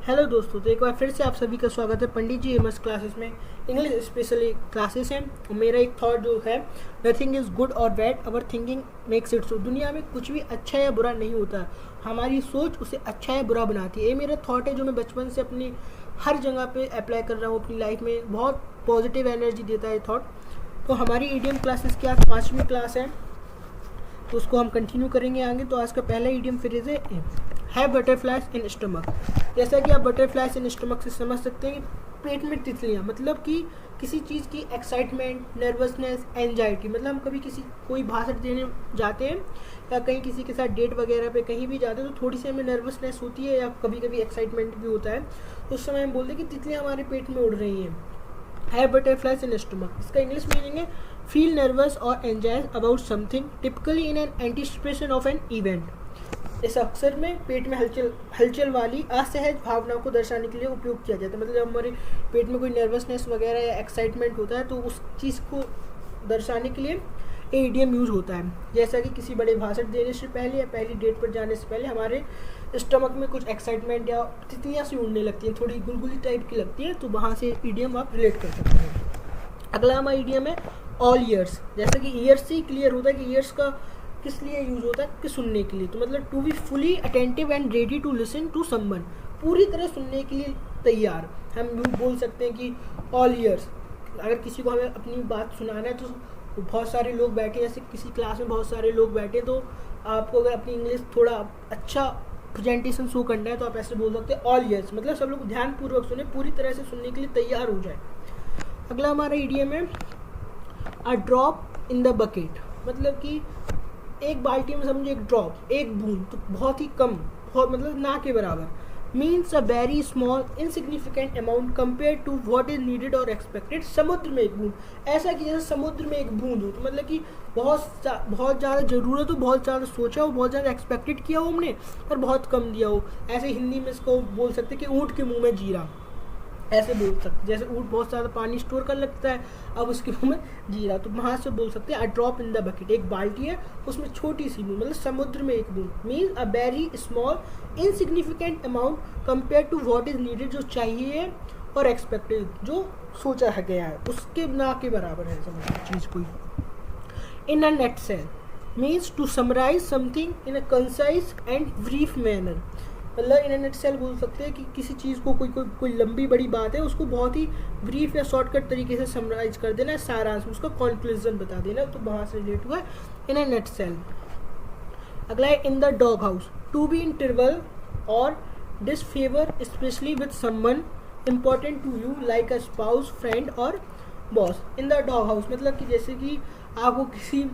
Hello दोस्तों, तो एक बार फिर से आप सभी का स्वागत है पंडित जी एमएस क्लासेस में। इंग्लिश स्पेशली क्लासेस हैं और मेरा एक थॉट जो है, नथिंग इज़ गुड और bad, our thinking makes it so. दुनिया में कुछ भी अच्छा या बुरा नहीं होता, हमारी सोच उसे अच्छा या बुरा बनाती है। ये मेरा थॉट है जो मैं बचपन से अपनी हर जगह पे अप्लाई कर रहा हूँ अपनी लाइफ में। बहुत पॉजिटिव एनर्जी देता है थॉट। तो हमारी ईडीएम क्लासेस की आज 5वीं क्लास है, तो उसको हम कंटिन्यू करेंगे आगे। तो आज का पहला ईडियम फ्रेज है बटरफ्लाइज इन स्टमक। जैसा कि आप बटरफ्लाइज इन स्टमक से समझ सकते हैं कि पेट में तितलियाँ, मतलब कि किसी चीज़ की एक्साइटमेंट, नर्वसनेस, एंजाइटी। मतलब हम कभी कोई भाषण देने जाते हैं या कहीं किसी के साथ डेट वगैरह पे कहीं भी जाते हैं तो थोड़ी सी हमें नर्वसनेस होती है या कभी कभी एक्साइटमेंट भी होता है। तो उस समय हम बोलते हैं कि तितलियाँ हमारे पेट में उड़ रही हैं। है बटरफ्लाइज इन स्टमक, इसका इंग्लिश मीनिंग है फील नर्वस और enjoy about something typically in an anticipation of an event. इस अक्सर में पेट में हलचल वाली असहज भावनाओं को दर्शाने के लिए उपयोग किया जाता है। मतलब जब हमारे पेट में कोई नर्वसनेस वगैरह या एक्साइटमेंट होता है तो उस चीज़ को दर्शाने के लिए ये इडियम यूज़ होता है। जैसा कि किसी बड़े भाषण देने से पहले या पहली डेट पर जाने से पहले हमारे स्टमक में कुछ एक्साइटमेंट या तितलियाँ सी उड़ने लगती हैं, थोड़ी गुलगुली टाइप की लगती है, तो वहाँ से इडियम आप रिलेट कर सकते हैं। अगला हमारा इडियम है ऑल ईयर्स। जैसा कि ईयर्स से ही क्लियर होता है कि ईयर्स का किस लिए यूज होता है, कि सुनने के लिए। तो मतलब to be fully attentive and ready to listen to someone, पूरी तरह सुनने के लिए तैयार। हम बोल सकते हैं कि ऑल ईयर्स। अगर किसी को हमें अपनी बात सुनाना है तो बहुत सारे लोग बैठे, जैसे किसी क्लास में बहुत सारे लोग बैठे, तो आपको अगर अपनी इंग्लिश थोड़ा अच्छा प्रेजेंटेशन शो करना है तो आप ऐसे बोल सकते हैं ऑल ईयर्स। मतलब सब लोग ध्यानपूर्वक सुने, पूरी तरह से सुनने के लिए तैयार हो जाए। अगला हमारा इडियम है a drop in the bucket. मतलब कि एक बाल्टी में समझिए एक ड्रॉप, एक बूंद, तो बहुत ही कम, बहुत मतलब ना के बराबर। Means a very small insignificant amount compare to what is needed और एक्सपेक्टेड। समुद्र में एक बूंद, ऐसा कि जैसे समुद्र में एक बूंद हो, तो मतलब कि बहुत ज़्यादा ज़रूरत हो, बहुत ज़्यादा सोचा हो, बहुत ज़्यादा एक्सपेक्टेड किया हो हमने और बहुत कम दिया हो। ऐसे हिंदी में इसको बोल सकते हैं कि ऊँट के मुँह में जीरा, ऐसे बोल सकते। जैसे ऊँट बहुत ज़्यादा पानी स्टोर कर लगता है, अब उसके मुँह में जीरा, तो वहाँ से बोल सकते हैं a drop in the bucket. एक बाल्टी है, उसमें छोटी सी बूंद, मतलब समुद्र में एक बूंद। Means a very small insignificant amount compare to what is needed, जो चाहिए और एक्सपेक्टेड, जो सोचा है गया है, उसके ना के बराबर है समझ चीज़ कोई। In a nutshell means to summarize something in a concise and brief manner. मतलब इन अ नेट सेल बोल सकते हैं कि किसी चीज़ को कोई लंबी बड़ी बात है, उसको बहुत ही ब्रीफ या शॉर्टकट तरीके से समराइज कर देना, सारांश, उसका कंक्लूजन बता देना, तो वहाँ से रिलेट हुआ इन अ नेट सेल। अगला है in the dog house, to be in trouble और disfavour especially with someone important to you like a spouse, friend और boss. In the dog house मतलब कि जैसे कि आपको किसी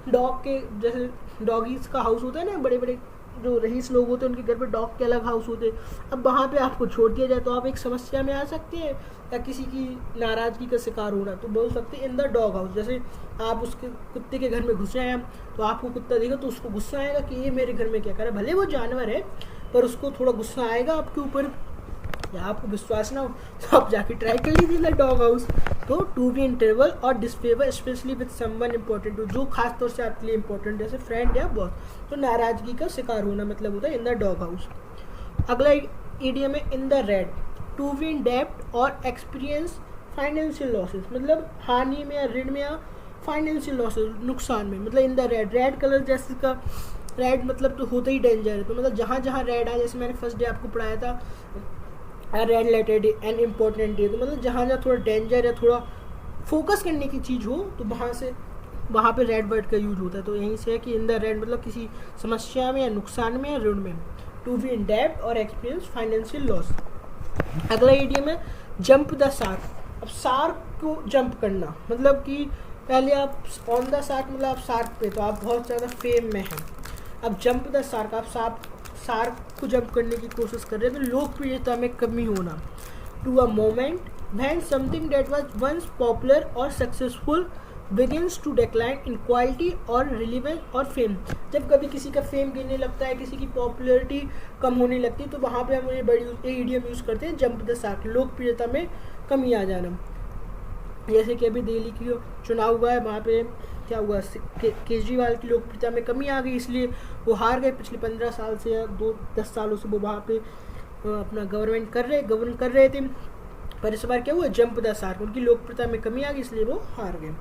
डॉग के, जैसे डॉगीज का हाउस होता है ना, बड़े बड़े जो रईस लोग होते हैं उनके घर पे डॉग के अलग हाउस होते हैं। अब वहाँ पे आपको छोड़ दिया जाए तो आप एक समस्या में आ सकते हैं या किसी की नाराज़गी का शिकार होना, तो बोल सकते हैं इन द डॉग हाउस। जैसे आप उसके कुत्ते के घर में घुसे हैं तो आपको कुत्ता देखा तो उसको गुस्सा आएगा कि ये मेरे घर में क्या कर रहा है। भले वो जानवर है पर उसको थोड़ा गुस्सा आएगा आपके ऊपर, या आपको विश्वास ना हो तो आप जाके ट्राई कर लीजिए द डॉग हाउस। तो टू बी इन ट्रबल और disfavour especially with someone important, जो खास तौर से आपके लिए इंपॉर्टेंट, जैसे फ्रेंड या बॉस। तो नाराजगी का शिकार होना मतलब होता है इन द डॉग हाउस। अगला इडियम है in the red, to be in डेब्ट और एक्सपीरियंस फाइनेंशियल लॉसेस। मतलब हानि में या ऋण में या फाइनेंशियल लॉसेस, नुकसान में। मतलब इन द रेड, रेड कलर जैसे का रेड मतलब तो होता ही डेंजर है, तो मतलब जहाँ जहाँ रेड है, जैसे मैंने फर्स्ट डे आपको पढ़ाया था red letter day and important day, तो मतलब जहाँ जहाँ थोड़ा डेंजर या थोड़ा फोकस करने की चीज़ हो तो वहाँ पे रेड वर्ड का यूज होता है। तो यहीं से है कि इन द रेड मतलब किसी समस्या में या नुकसान में या ऋण में। टू बी इन डेब्ट और एक्सपीरियंस फाइनेंशियल लॉस। अगला इडियम है जंप द शार्क। अब शार्क को जंप करना मतलब कि पहले आप ऑन द शार्क, मतलब आप शार्क पे तो आप बहुत ज़्यादा फेम में हैं। अब जंप द शार्क, आप शार्क को जंप करने की कोशिश कर रहे हैं, तो लोकप्रियता में कमी होना। To a moment when something that was once popular और successful begins to decline in quality और रिलीवेंस और फेम। जब कभी किसी का फेम गिरने लगता है, किसी की पॉपुलैरिटी कम होने लगती है, तो वहाँ पे हम ये बड़ी इडियम यूज़ करते हैं जंप द शार्क, लोकप्रियता में कमी आ जाना। जैसे कि अभी दिल्ली की चुनाव हुआ है, वहाँ पे क्या हुआ, केजरीवाल की लोकप्रियता में कमी आ गई, इसलिए वो हार गए। पिछले 15 साल से या 10 सालों से वो वहाँ पे अपना गवर्न कर रहे थे, पर इस बार क्या हुआ, जंप द शार्क, उनकी लोकप्रियता में कमी आ गई, इसलिए वो हार गए।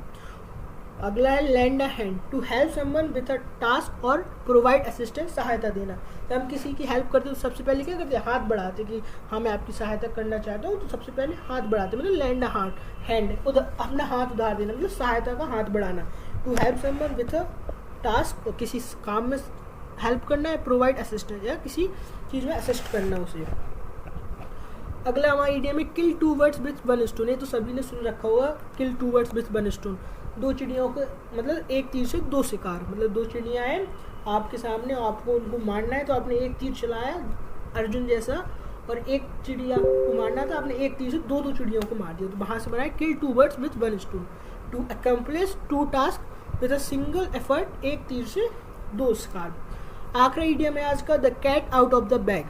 अगला है land a hand, to help someone with a task और प्रोवाइड असिस्टेंस, सहायता देना। जब हम किसी की हेल्प करते तो सबसे पहले क्या करते हैं, हाथ बढ़ाते कि हाँ मैं आपकी सहायता करना चाहता हूँ, तो सबसे पहले हाथ बढ़ाते, मतलब लैंड अ हैंड, अपना हाथ उधार देना, मतलब सहायता का हाथ बढ़ाना। To help someone with a task, किसी काम में हेल्प करना है, प्रोवाइड असिस्टेंस या किसी चीज़ में असिस्ट करना उसे। अगला हमारा इडियम है kill two birds with one stone, ये तो सभी ने सुन रखा होगा, kill two birds with one stone, दो चिड़ियों को, मतलब एक तीर से दो शिकार, मतलब दो चिड़ियाँ हैं आपके सामने, आपको उनको मारना है, तो आपने एक तीर चलाया अर्जुन जैसा, और एक चिड़िया को मारना था, आपने एक तीर से दो चिड़ियों को मार दिया, तो वहाँ से बनाया kill two birds with one stone, to accomplish two task with a single effort, एक तीर से दो शिकार। आखिरी इडियम है आज का, the cat out of the bag.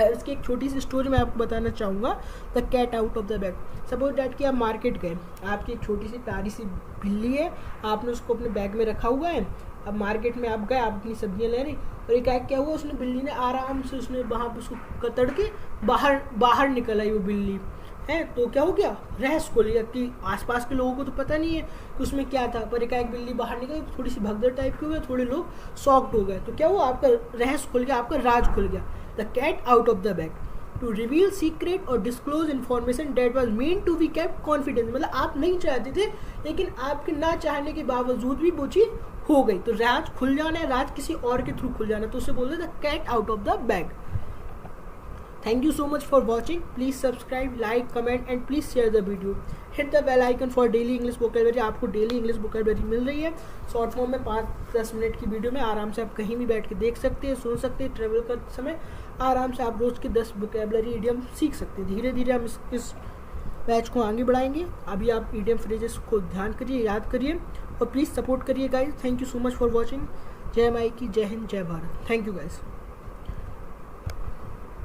इसकी एक छोटी सी स्टोरी मैं आपको बताना चाहूँगा, the cat out of the bag. Suppose that कि आप मार्केट गए, आपकी एक छोटी सी प्यारी सी बिल्ली है, आपने उसको अपने बैग में रखा हुआ है, अब मार्केट में आप गए, आप अपनी सब्जियाँ ले रही, और एक क्या हुआ, उसने बिल्ली ने आराम से उसने वहाँ पर उसको कतड़ के बाहर निकल आई वो बिल्ली है, तो क्या हो गया, रहस्य खोल गया कि आसपास के लोगों को तो पता नहीं है कि उसमें क्या था, पर एक बिल्ली बाहर निकली, थोड़ी सी भगदड़ टाइप की हो गई, थोड़े लोग शॉक्ड हो गए, तो क्या हुआ, आपका रहस्य खुल गया, आपका राज खुल गया। The cat out of the bag, to reveal secret और disclose information that was mean to be kept confidence, मतलब आप नहीं चाहते थे, लेकिन आपके ना चाहने के बावजूद भी वो चीज़ हो गई, तो राज खुल जाना है, राज किसी और के थ्रू खुल जाना, तो उसे बोलते the cat out of the bag. Thank you so much for watching. Please subscribe, like, comment and please share the video. Hit the bell icon for daily English vocabulary. आपको डेली इंग्लिश vocabulary मिल रही है short form में, 5-10 minute की video में आराम से आप कहीं भी बैठ के देख सकते हैं, सुन सकते हैं, ट्रेवल करते समय आराम से आप रोज़ के 10 vocabulary इडियम सीख सकते हैं। धीरे धीरे हम इस बैच को आगे बढ़ाएंगे। अभी आप इडियम फ्रेजेस को ध्यान करिए, याद करिए और प्लीज़ सपोर्ट करिए guys. Thank you so much for watching. जय माई की, जय हिंद, जय भारत। Thank you guys.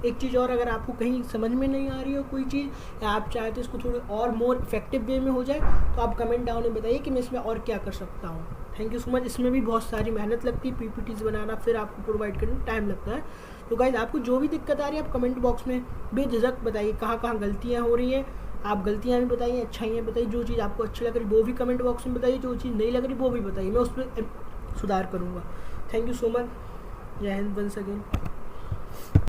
एक चीज़ और, अगर आपको कहीं समझ में नहीं आ रही हो कोई चीज़, या आप चाहते हो इसको थोड़ी और मोर इफेक्टिव वे में हो जाए, तो आप कमेंट डाउन में बताइए कि मैं इसमें और क्या कर सकता हूँ। Thank you so much. इसमें भी बहुत सारी मेहनत लगती है, पीपीटीज बनाना, फिर आपको प्रोवाइड करने में टाइम लगता है। तो गाइज आपको जो भी दिक्कत आ रही है आप कमेंट बॉक्स में बेझिझक बताइए, कहाँ कहाँ गलतियाँ हो रही हैं, आप गलतियाँ भी बताइए, अच्छाइयाँ बताइए, जो चीज़ आपको अच्छी लग रही वो भी कमेंट बॉक्स में बताइए, जो चीज़ नहीं लग रही वो भी बताइए, मैं उस पर सुधार करूँगा। Thank you so much. जय हिंद, वंस अगेन।